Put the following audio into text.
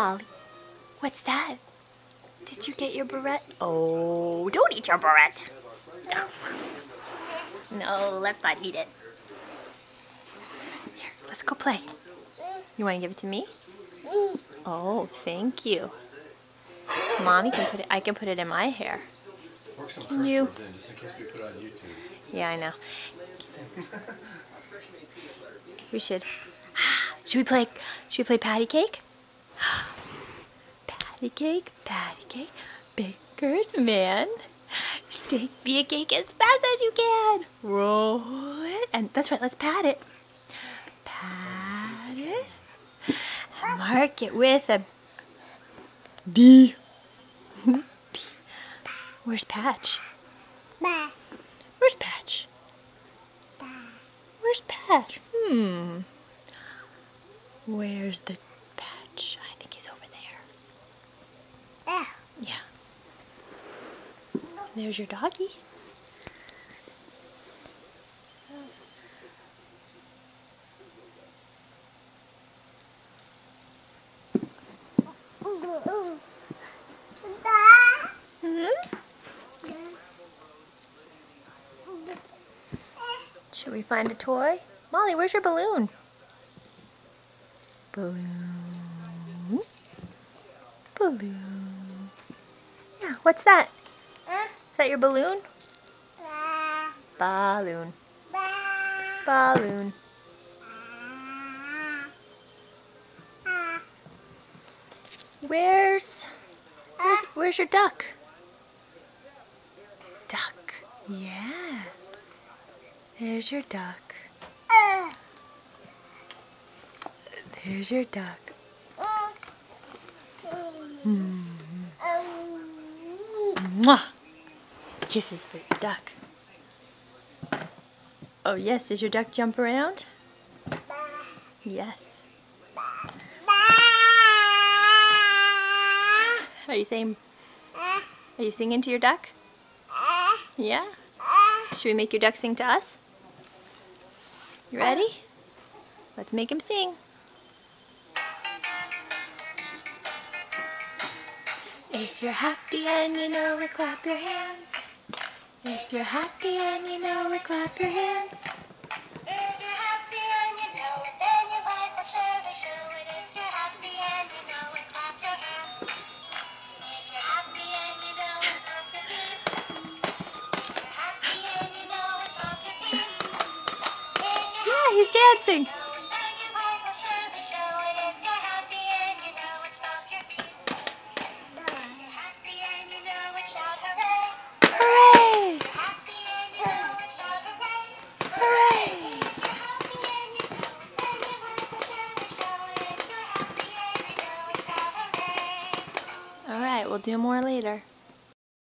Molly, what's that? Did you get your barrette? Oh, don't eat your barrette. No, let's not eat it. Here, let's go play. You want to give it to me? Oh, thank you. Mommy can put it. I can put it in my hair. Can you? Just in case we put it on YouTube. Yeah, I know. We should. Should we play patty cake? Patty cake, baker's man. Take me a cake as fast as you can. Roll it, and that's right. Let's pat it. Pat it. And mark it with a B. Where's Patch? Where's Patch? Where's Patch? Where's the Patch? I think he's over there. Yeah. There's your doggy. Should we find a toy? Molly, where's your balloon? Balloon. Balloon. Yeah, what's that? Is that your balloon? Balloon. Balloon. Where's your duck? Duck. Yeah. There's your duck. There's your duck. Mwah! Kisses for your duck. Oh yes, does your duck jump around? Yes. Are you singing to your duck? Yeah? Should we make your duck sing to us? You ready? Let's make him sing. If you're happy and you know it, clap your hands. If you're happy and you know it, clap your hands. If you're happy and you know it, then you like the service show it. If you're happy and you know it, clap your hands. If you're happy and you know it, clap your feet. If you're happy and you know it, clap your feet. Yeah, he's dancing. Hooray! Hooray! All right, we'll do more later.